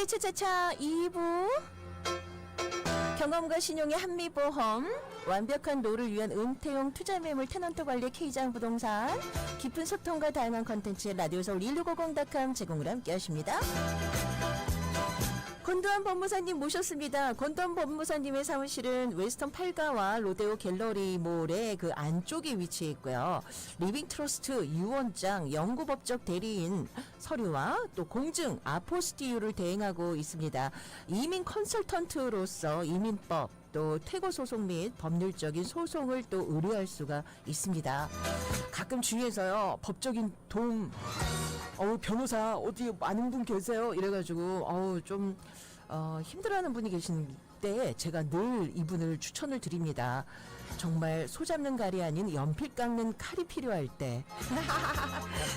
네, 차차차 2부 경험과 신용의 한미보험, 완벽한 노를 위한 은퇴용 투자매물 테넌트 관리 K장 부동산, 깊은 소통과 다양한 컨텐츠 라디오 서울 1650.com 제공을 함께 하십니다. 권도한 법무사님 모셨습니다. 권도한 법무사님의 사무실은 웨스턴 8가와 로데오 갤러리 몰의 그 안쪽에 위치해 있고요. 리빙 트러스트 유원장, 영구법적 대리인 서류와 또 공증, 아포스티유를 대행하고 있습니다. 이민 컨설턴트로서 이민법, 또 퇴거 소송 및 법률적인 소송을 또 의뢰할 수가 있습니다. 가끔 주위에서요, 법적인 도움, 변호사 어디 아는 분 계세요? 이래가지고 좀 힘들어하는 분이 계신데 제가 늘 이분을 추천을 드립니다. 정말 소 잡는 칼이 아닌 연필 깎는 칼이 필요할 때.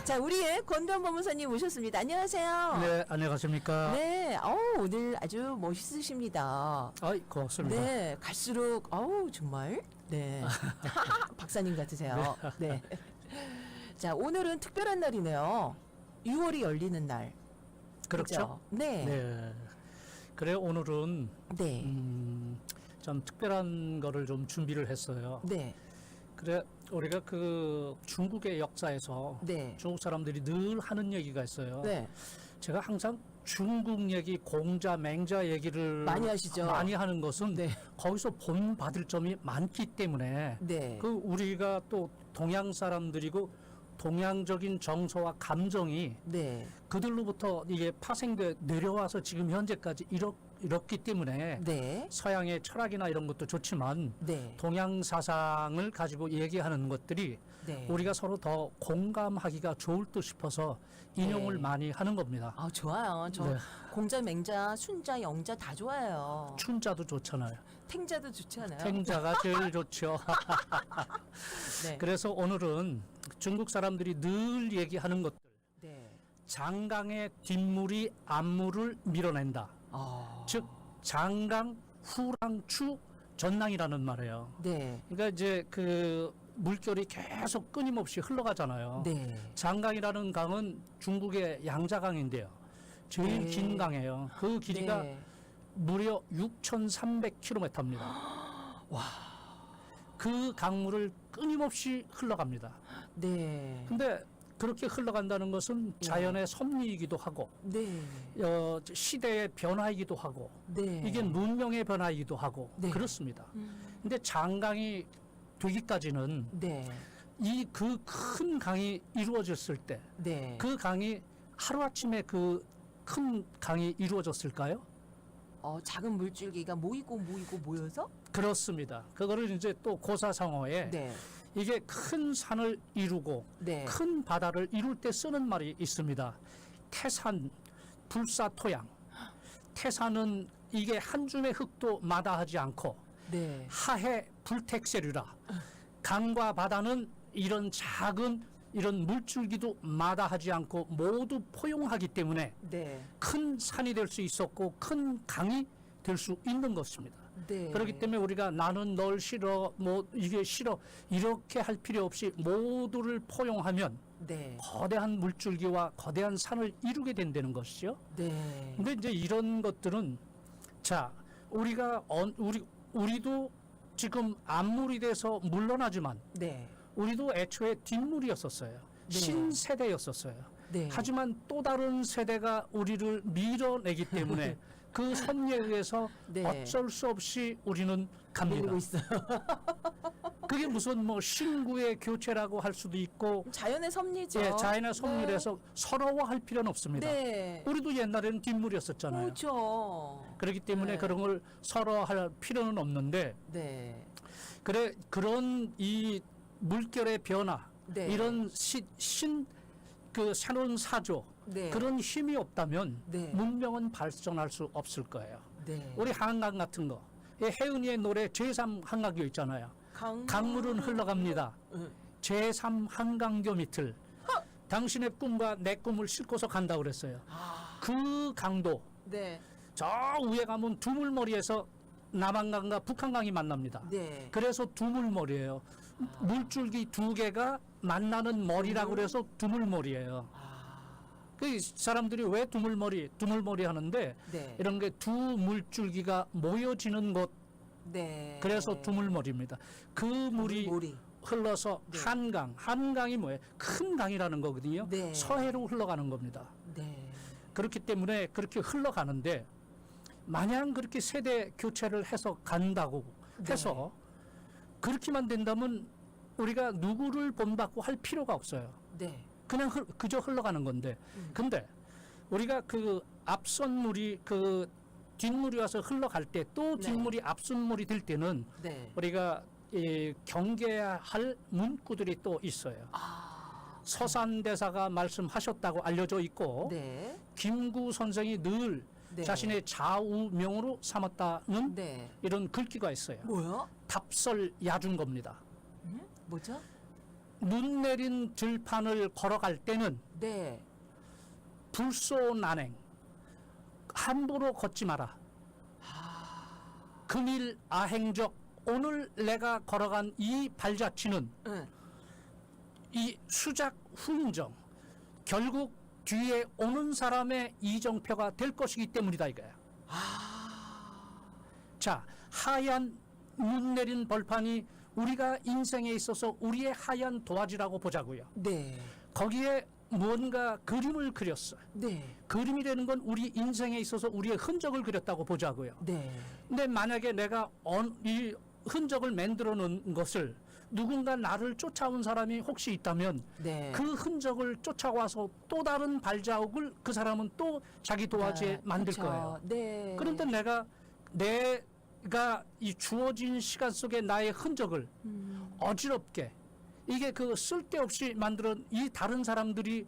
자, 우리의 권도한 법무사님 모셨습니다. 안녕하세요. 네, 안녕하십니까. 네, 오늘 아주 멋있으십니다. 고맙습니다. 네, 갈수록 정말 네 박사님 같으세요. 네. 자, 오늘은 특별한 날이네요. 6월이 열리는 날. 그렇죠? 그죠? 네. 네. 그래 오늘은 네. 좀 특별한 거를 좀 준비를 했어요. 네. 그래 우리가 그 중국의 역사에서 네. 중국 사람들이 늘 하는 얘기가 있어요. 네. 제가 항상 중국 얘기, 공자, 맹자 얘기를 많이 하시죠. 많이 하는 것은 네. 거기서 본받을 점이 많기 때문에 네. 그 우리가 또 동양 사람들이고 동양적인 정서와 감정이 네. 그들로부터 이게 파생돼 내려와서 지금 현재까지 이렇기 때문에 네. 서양의 철학이나 이런 것도 좋지만 네. 동양 사상을 가지고 얘기하는 것들이 네. 우리가 서로 더 공감하기가 좋을 듯 싶어서 인용을 네. 많이 하는 겁니다. 좋아요. 저 네. 공자, 맹자, 순자, 영자 다 좋아해요. 춘자도 좋잖아요. 탱자도 좋지 않아요? 탱자가 제일 좋죠. 네. 그래서 오늘은 중국 사람들이 늘 얘기하는 것들, 네. 장강의 뒷물이 앞물을 밀어낸다. 즉 장강, 후랑, 추, 전랑이라는 말이에요. 네. 그러니까 이제 그 물결이 계속 끊임없이 흘러가잖아요. 네. 장강이라는 강은 중국의 양자강인데요. 제일 네. 긴 강이에요. 그 길이가 네. 무려 6,300km입니다. 와. 그 강물을 끊임없이 흘러갑니다. 네. 근데 그렇게 흘러간다는 것은 자연의 섭리이기도 하고 네. 시대의 변화이기도 하고 네. 이게 문명의 변화이기도 하고 네. 그렇습니다. 근데 장강이 되기까지는 네. 이 그 큰 강이 이루어졌을 때 네. 그 강이 하루아침에 그 큰 강이 이루어졌을까요? 작은 물줄기가 모이고 모여서? 그렇습니다. 그거를 이제 또 고사성어에 네. 이게 큰 산을 이루고 네. 큰 바다를 이룰 때 쓰는 말이 있습니다. 태산, 불사토양. 태산은 이게 한 줌의 흙도 마다하지 않고 네. 하해 불택세류라. 강과 바다는 이런 작은 이런 물줄기도 마다하지 않고 모두 포용하기 때문에 네. 큰 산이 될 수 있었고 큰 강이 될 수 있는 것입니다. 네. 그렇기 때문에 우리가 나는 널 싫어, 뭐 이게 싫어 이렇게 할 필요 없이 모두를 포용하면 네. 거대한 물줄기와 거대한 산을 이루게 된다는 것이죠. 네. 근데 이제 이런 것들은 자 우리가 우리도 지금 앞물이 돼서 물러나지만 네. 우리도 애초에 뒷물이었었어요. 네. 신세대였었어요. 네. 하지만 또 다른 세대가 우리를 밀어내기 때문에 그 섭리에 의해서 네. 어쩔 수 없이 우리는 갑니다. 밀리고 있어요. 그게 무슨 뭐 신구의 교체라고 할 수도 있고 자연의 섭리죠. 예, 자연의 섭리에서 서러워할 필요는 없습니다. 네. 우리도 옛날에는 뒷물이었었잖아요. 그렇죠. 그렇기 때문에 네. 그런 걸 서러워할 필요는 없는데 네. 그래 그런 이 물결의 변화 네. 이런 그 새로운 사조 네. 그런 힘이 없다면 네. 문명은 발전할 수 없을 거예요. 네. 우리 한강 같은 거 혜은이의 노래 제3 한강교 있잖아요. 강물은 흘러갑니다. 제3 한강교 밑을 당신의 꿈과 내 꿈을 싣고서 간다 그랬어요. 그 강도 네. 저 위에 가면 두물머리에서 남한강과 북한강이 만납니다. 네. 그래서 두물머리예요. 물줄기 두 개가 만나는 머리라고 그래서 두물머리예요. 그 사람들이 왜 두물머리 하는데 네. 이런 게 두 물줄기가 모여지는 곳, 네. 그래서 두물머리입니다. 그 물이 두물머리. 흘러서 네. 한강이 뭐예요? 큰 강이라는 거거든요. 네. 서해로 흘러가는 겁니다. 네. 그렇기 때문에 그렇게 흘러가는데 마냥 그렇게 세대 교체를 해서 간다고 해서 그렇게만 된다면 우리가 누구를 본받고 할 필요가 없어요. 네. 그냥 그저 흘러가는 건데. 근데 우리가 그 앞선 물이 그 뒷물이 와서 흘러갈 때 또 네. 뒷물이 앞선 물이 될 때는 네. 우리가 경계해야 할 문구들이 또 있어요. 서산대사가 말씀하셨다고 알려져 있고 네. 김구 선생이 늘 네. 자신의 좌우명으로 삼았다는 네. 이런 글귀가 있어요. 뭐야? 답설 야준 겁니다. 뭐죠? 눈 내린 들판을 걸어갈 때는 네. 불소난행 함부로 걷지 마라. 금일 아행적 오늘 내가 걸어간 이 발자취는 응. 이 수작 후인정 결국 뒤에 오는 사람의 이정표가 될 것이기 때문이다 이거야. 자, 하얀 눈 내린 벌판이 우리가 인생에 있어서 우리의 하얀 도화지라고 보자고요. 네. 거기에 무언가 그림을 그렸어. 네. 그림이라는 건 우리 인생에 있어서 우리의 흔적을 그렸다고 보자고요. 네. 근데 만약에 내가 이 흔적을 만들어 놓은 것을 누군가 나를 쫓아온 사람이 혹시 있다면 네. 그 흔적을 쫓아와서 또 다른 발자국을 그 사람은 또 자기 도화지에 네. 만들 그쵸. 거예요. 네. 그런데 내가 이 주어진 시간 속에 나의 흔적을 어지럽게 이게 그 쓸데없이 만들어 이 다른 사람들이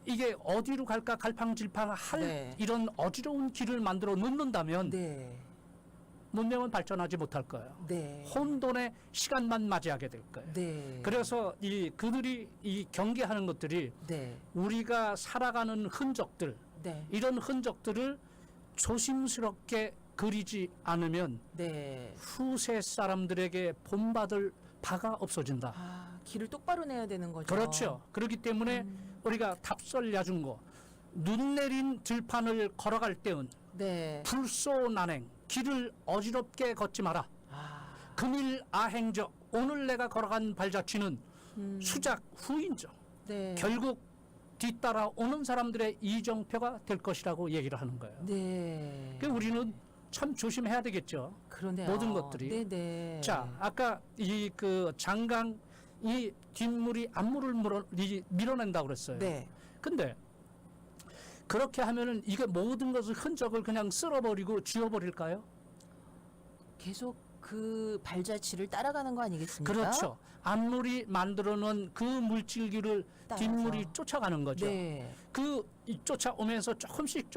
이게 어디로 갈까 갈팡질팡할 네. 이런 어지러운 길을 만들어 놓는다면 네. 문명은 발전하지 못할 거예요. 네. 혼돈의 시간만 맞이하게 될 거예요. 네. 그래서 그들이 이 경계하는 것들이 네. 우리가 살아가는 흔적들, 네. 이런 흔적들을 조심스럽게 그리지 않으면 네. 후세 사람들에게 본받을 바가 없어진다. 길을 똑바로 내야 되는 거죠. 그렇죠. 그렇기 때문에 우리가 답설 야중고 눈 내린 들판을 걸어갈 때는 네. 불소난행 길을 어지럽게 걷지 마라. 금일 아행적 오늘 내가 걸어간 발자취는 수작 후인적 네. 결국 뒤따라 오는 사람들의 이정표가 될 것이라고 얘기를 하는 거예요. 네. 그러니까 우리는 참 조심해야 되겠죠. 그러네요. 모든 것들이. 네네. 자, 아까 장강 이 뒷물이 앞물을 밀어낸다고 그랬어요. 네. 근데 그렇게 하면은 이게 모든 것을 흔적을 그냥 쓸어버리고 지워버릴까요? 계속 그 발자취를 따라가는 거 아니겠습니까? 그렇죠. 앞물이 만들어놓은 그 물질기를 따라서. 뒷물이 쫓아가는 거죠. 네. 쫓아오면서 조금씩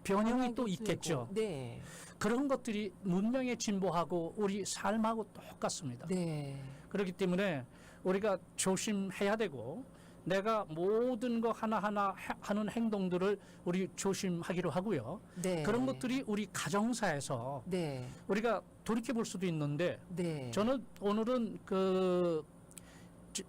변형이 또 있겠죠. 네. 그런 것들이 문명에 진보하고 우리 삶하고 똑같습니다. 네. 그렇기 때문에 우리가 조심해야 되고 내가 모든 거 하나하나 하는 행동들을 우리 조심하기로 하고요. 네. 그런 것들이 우리 가정사에서 네. 우리가 돌이켜 볼 수도 있는데 네. 저는 오늘은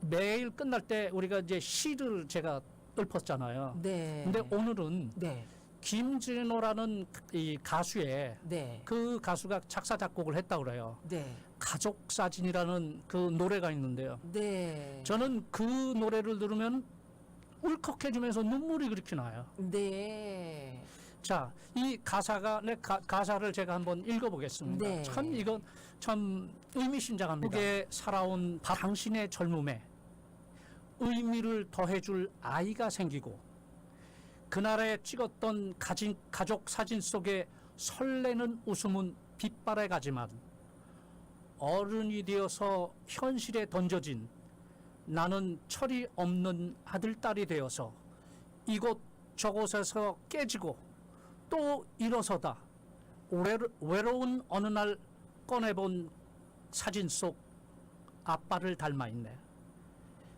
매일 끝날 때 우리가 이제 시를 제가 읊었잖아요. 네. 근데 오늘은 네. 김진호라는 이 가수의 네. 그 가수가 작사 작곡을 했다고 그래요. 네. 가족 사진이라는 그 노래가 있는데요. 네. 저는 그 노래를 들으면 울컥해지면서 눈물이 그렇게 나요. 네. 자, 이 가사가 가사를 제가 한번 읽어보겠습니다. 네. 참 이건 참 의미심장합니다. 한국에 살아온 당신의 젊음에 의미를 더해줄 아이가 생기고 그날에 찍었던 가족 사진 속에 설레는 웃음은 빛발에 가지만 어른이 되어서 현실에 던져진 나는 철이 없는 아들딸이 되어서 이곳 저곳에서 깨지고 또 일어서다 외로운 어느 날 꺼내본 사진 속 아빠를 닮아 있네.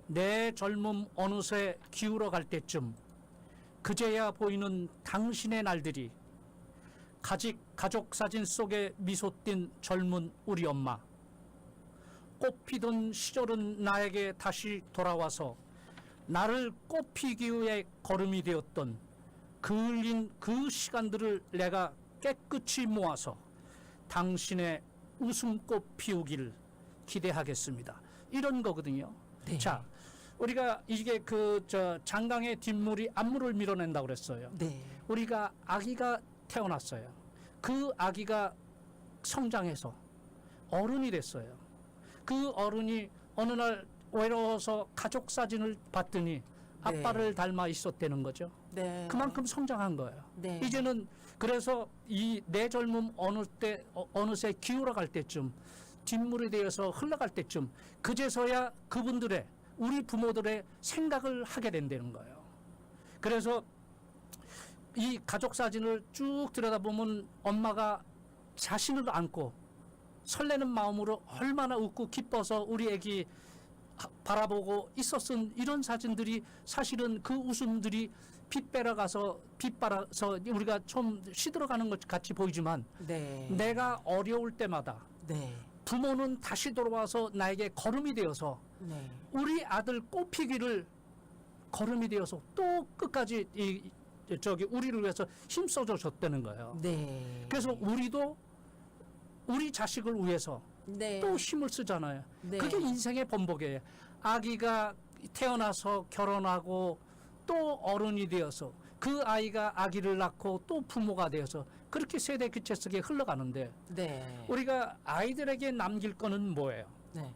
내 젊음 어느새 기울어 갈 때쯤 그제야 보이는 당신의 날들이 가족 사진 속에 미소 띈 젊은 우리 엄마. 꽃피던 시절은 나에게 다시 돌아와서 나를 꽃피기 위해 걸음이 되었던 그을린 그 시간들을 내가 깨끗이 모아서 당신의 웃음꽃 피우기를 기대하겠습니다. 이런 거거든요. 네. 자, 우리가 이게 장강의 뒷물이 앞물을 밀어낸다고 그랬어요. 네. 우리가 아기가 태어났어요. 그 아기가 성장해서 어른이 됐어요. 그 어른이 어느 날 외로워서 가족 사진을 봤더니 아빠를 닮아 있었다는 거죠. 네. 그만큼 성장한 거예요. 네. 이제는 그래서 이 내 젊음 어느새 기울어갈 때쯤, 뒷물이 되어서 흘러갈 때쯤, 그제서야 그분들의, 우리 부모들의 생각을 하게 된다는 거예요. 그래서 이 가족 사진을 쭉 들여다보면 엄마가 자신을 안고 설레는 마음으로 얼마나 웃고 기뻐서 우리 애기 바라보고 있었은 이런 사진들이 사실은 그 웃음들이 빛 빨아서 우리가 좀 시들어가는 것 같이 보이지만 네. 내가 어려울 때마다 네. 부모는 다시 돌아와서 나에게 걸음이 되어서 네. 우리 아들 꽃피기를 걸음이 되어서 또 끝까지 우리를 위해서 힘써줘 줬다는 거예요. 네. 그래서 우리도 우리 자식을 위해서 네. 또 힘을 쓰잖아요. 네. 그게 인생의 번복이에요. 아기가 태어나서 결혼하고 또 어른이 되어서 그 아이가 아기를 낳고 또 부모가 되어서 그렇게 세대 교체 속에 흘러가는데 네. 우리가 아이들에게 남길 거는 뭐예요? 네.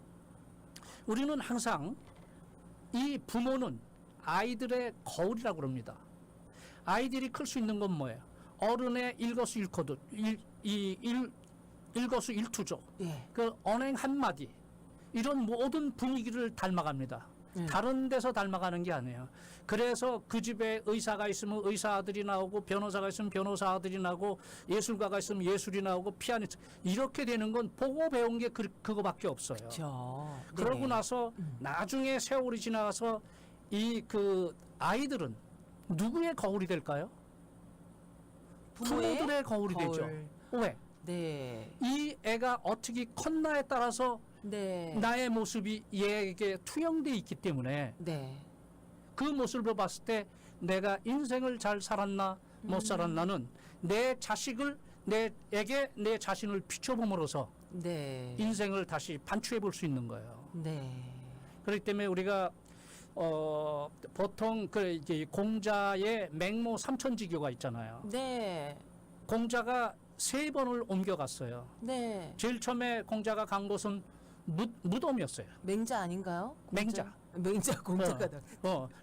우리는 항상 이 부모는 아이들의 거울이라고 그럽니다. 아이들이 클 수 있는 건 뭐예요? 어른의 일거수일투족, 일거수일투족. 예. 그 언행 한마디, 이런 모든 분위기를 닮아갑니다. 다른 데서 닮아가는 게 아니에요. 그래서 그 집에 의사가 있으면 의사 아들이 나오고, 변호사가 있으면 변호사 아들이 나오고, 예술가가 있으면 예술이 나오고, 피아니스트, 이렇게 되는 건 보고 배운 게 그거밖에 없어요. 그렇죠. 그러고 네. 나서 나중에 세월이 지나서 그 아이들은 누구의 거울이 될까요? 부모의 부모들의 거울이 거울. 되죠. 왜? 네. 이 애가 어떻게 컸나에 따라서 네. 나의 모습이 얘에게 투영돼 있기 때문에 네. 그 모습을 봤을 때 내가 인생을 잘 살았나 못 살았나는 내 자식을 내에게 내 자신을 비춰봄으로써 네. 인생을 다시 반추해 볼 수 있는 거예요. 네. 그렇기 때문에 우리가 보통 이제 공자의 맹모 삼천지교가 있잖아요. 네. 공자가 3번을 옮겨갔어요. 네. 제일 처음에 공자가 간 곳은 무덤이었어요. 맹자 아닌가요? 맹자. 맹자 공자가.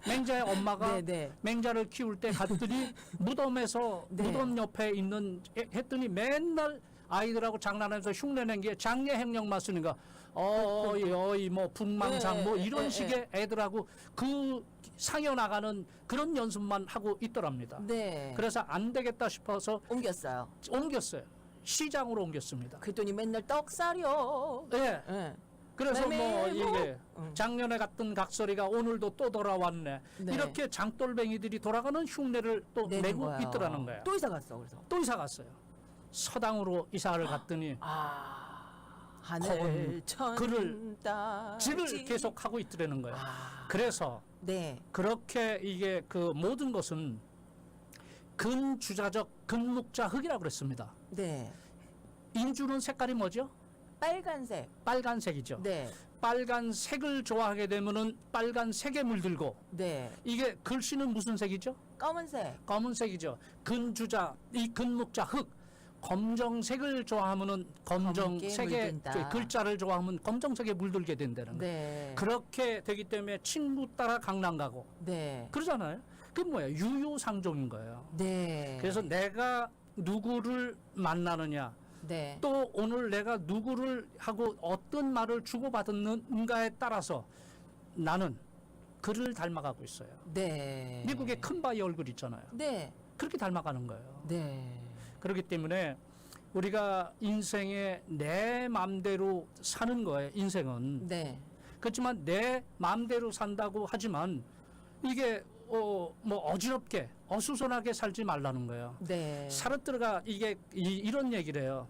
맹자의 엄마가 네, 네. 맹자를 키울 때 갔더니 무덤에서 네. 무덤 옆에 있는 했더니 맨날 아이들하고 장난하면서 흉내낸 게 장례 행령만 쓰니까 어이 뭐 북망상 뭐 이런 식의 애들하고 그 상여 나가는 그런 연습만 하고 있더랍니다. 네. 그래서 안 되겠다 싶어서 옮겼어요. 옮겼어요. 시장으로 옮겼습니다. 그랬더니 맨날 떡사려. 예. 네. 그래서 뭐 매매고. 이게 작년에 갔던 각설이가 오늘도 또 돌아왔네. 네. 이렇게 장돌뱅이들이 돌아가는 흉내를 또 내는 내고 거예요. 있더라는 거예요. 또 이사 갔어. 그래서. 또 이사 갔어요. 서당으로 이사를 갔더니 하늘 천 글을 따지. 질을 계속 하고 있더라는 거예요. 그래서 네. 그렇게 이게 그 모든 것은 근주자적 근묵자흑이라고 그랬습니다. 네. 인주는 색깔이 뭐죠? 빨간색. 빨간색이죠. 네. 빨간색을 좋아하게 되면은 빨간색에 물들고, 네. 이게 글씨는 무슨 색이죠? 검은색. 검은색이죠. 근주자, 이 근묵자 흑. 검정색을 좋아하면은 검정색의 물든다. 글자를 좋아하면 검정색에 물들게 된다는 거예요. 네. 그렇게 되기 때문에 친구 따라 강남 가고 네. 그러잖아요. 그게 뭐예요? 유유상종인 거예요. 네. 그래서 내가 누구를 만나느냐, 네. 또 오늘 내가 누구를 하고 어떤 말을 주고받았는가에 따라서 나는 그를 닮아가고 있어요. 네. 미국의 큰바위 얼굴 있잖아요. 네. 그렇게 닮아가는 거예요. 네. 그렇기 때문에 우리가 인생에 내 마음대로 사는 거예요. 인생은. 네. 그렇지만 내 마음대로 산다고 하지만 이게 뭐 어지럽게 어수선하게 살지 말라는 거예요. 네. 사르트르가 이런 얘기를 해요.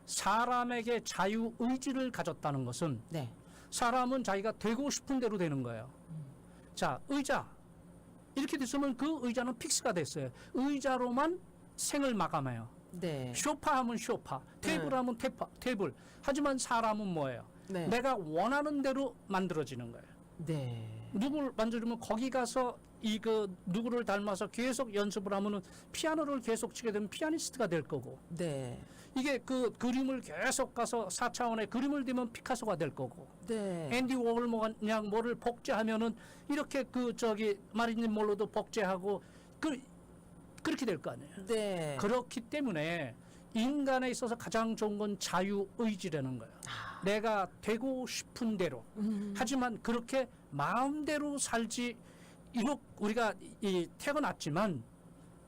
사람에게 자유 의지를 가졌다는 것은 네. 사람은 자기가 되고 싶은 대로 되는 거예요. 자, 의자. 이렇게 됐으면 그 의자는 픽스가 됐어요. 의자로만 생을 마감해요. 네. 소파 하면 소파, 테이블 하면 테이블. 하지만 사람은 뭐예요? 네. 내가 원하는 대로 만들어지는 거예요. 네. 누구를 만들면 거기 가서 누구를 닮아서 계속 연습을 하면은 피아노를 계속 치게 되면 피아니스트가 될 거고. 네. 이게 그 그림을 계속 가서 4차원의 그림을 대면 피카소가 될 거고. 네. 앤디 워홀 그냥 뭐를 복제하면은 이렇게 마릴린 몰로도 복제하고 그렇게 될 거 아니에요. 네. 그렇기 때문에 인간에 있어서 가장 좋은 건 자유의지라는 거예요. 내가 되고 싶은 대로. 하지만 그렇게 마음대로 살지. 우리가 태어났지만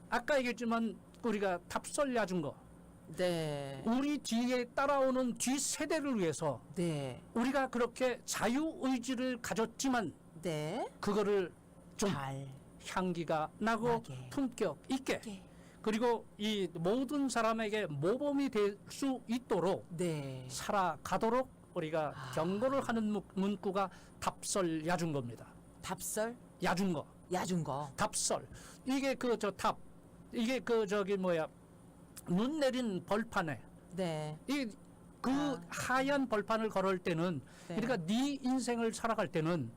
아까 얘기했지만 우리가 답설 야준 거. 네. 우리 뒤에 따라오는 뒤 세대를 위해서 네. 우리가 그렇게 자유의지를 가졌지만 네. 그거를 좀 잘 향기가 나고 나게. 품격 있게 게. 그리고 이 모든 사람에게 모범이 될 수 있도록 네. 살아가도록 우리가 경고를 하는 문구가 답설 야준 겁니다. 답설 야준 거. 야준 거. 답설. 이게 이게 눈 내린 벌판에 네. 하얀 벌판을 걸을 때는 네. 그러니까 네 인생을 살아갈 때는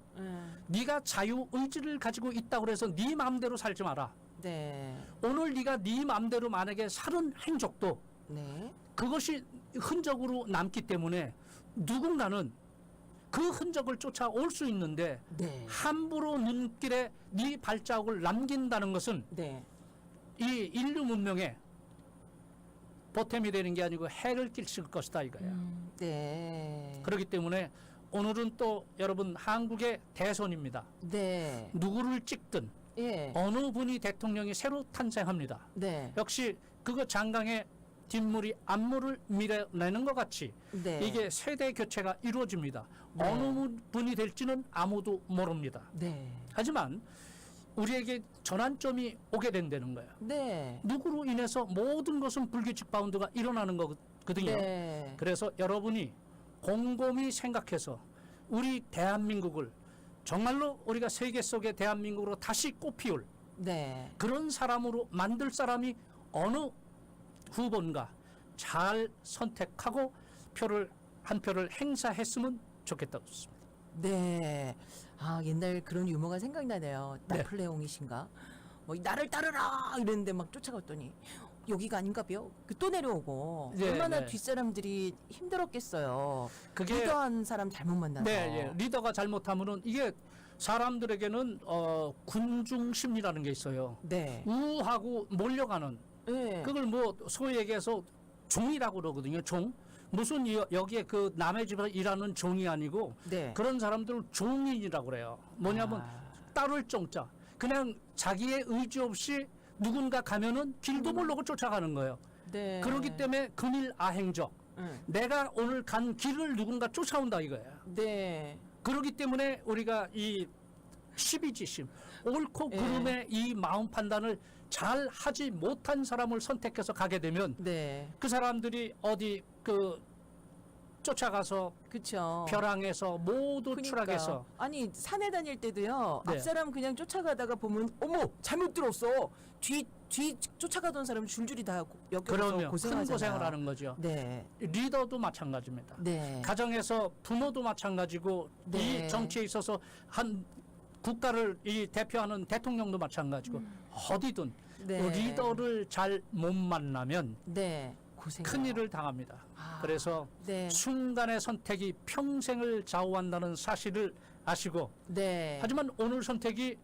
네가 자유 의지를 가지고 있다고 해서 네 마음대로 살지 마라. 네. 오늘 네가 네 마음대로 만약에 사는 행적도 네. 그것이 흔적으로 남기 때문에 누군가는 그 흔적을 쫓아올 수 있는데 네. 함부로 눈길에 네 발자국을 남긴다는 것은 네. 이 인류 문명에 보탬이 되는 게 아니고 해를 끼칠 것이다 이거예요. 네. 그렇기 때문에 오늘은 또 여러분 한국의 대선입니다. 네. 누구를 찍든 예. 어느 분이 대통령이 새로 탄생합니다. 네. 역시 그거 장강의 뒷물이 앞물을 밀어내는 것 같이 네. 이게 세대 교체가 이루어집니다. 네. 어느 분이 될지는 아무도 모릅니다. 네. 하지만 우리에게 전환점이 오게 된다는 거예요. 네. 누구로 인해서 모든 것은 불규칙 바운드가 일어나는 거거든요. 네. 그래서 여러분이 곰곰이 생각해서 우리 대한민국을 정말로 우리가 세계 속의 대한민국으로 다시 꽃피울 네. 그런 사람으로 만들 사람이 어느 후보인가 잘 선택하고 한 표를 행사했으면 좋겠다고 싶습니다. 네. 아, 옛날 그런 유머가 생각나네요. 네. 나폴레옹이신가? 뭐 나를 따르라 이랬는데 막 쫓아갔더니 여기가 아닌가요? 또 내려오고 네, 얼마나 네. 뒷사람들이 힘들었겠어요. 그게 리더한 사람 잘못 만나서. 네, 예. 리더가 잘못하면은 이게 사람들에게는 군중 심리라는 게 있어요. 네. 우하고 몰려가는 네. 그걸 뭐 소위 얘기해서 종이라고 그러거든요. 종. 무슨 여기에 그 남의 집에서 일하는 종이 아니고 네. 그런 사람들을 종인이라고 그래요. 뭐냐면 따를 종자. 그냥 자기의 의지 없이 누군가 가면은 길도 모르고 쫓아가는 거예요. 네. 그렇기 때문에 근일아행적. 내가 오늘 간 길을 누군가 쫓아온다 이거예요. 네. 그렇기 때문에 우리가 이 시비지심, 옳고 예. 그름의 이 마음 판단을 잘 하지 못한 사람을 선택해서 가게 되면 네. 그 사람들이 어디 쫓아가서 그렇죠. 벼랑에서 모두 추락해서 아니 산에 다닐 때도요. 네. 앞사람 그냥 쫓아가다가 보면 어머 잘못 들었어. 뒤 쫓아가던 사람 줄줄이 다 엮여서 그러면 큰 고생하잖아요. 고생을 하는 거죠. 네. 리더도 마찬가지입니다. 네. 가정에서 부모도 마찬가지고 네. 이 정치에 있어서 한 국가를 이 대표하는 대통령도 마찬가지고 어디든 네. 리더를 잘 못 만나면 네. 고생. 큰 일을 당합니다. 그래서 네. 순간의 선택이 평생을 좌우한다는 사실을 아시고 네. 하지만 오늘 선택이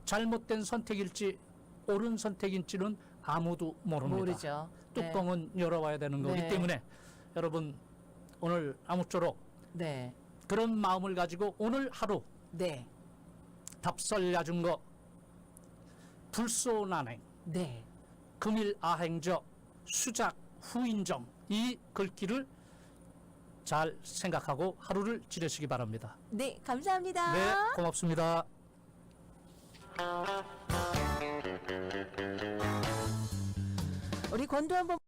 잘못된 선택일지 옳은 선택인지는 아무도 모릅니다. 모르죠. 뚜껑은 열어봐야 되는 거기 네. 때문에 여러분 오늘 아무쪼록 네. 그런 마음을 가지고 오늘 하루 네. 답설 야준 거 불소난행 네. 금일아행저 수작 후인정 이 글귀를 잘 생각하고 하루를 지내시기 바랍니다. 네. 감사합니다. 네, 고맙습니다. 우리 권도한 번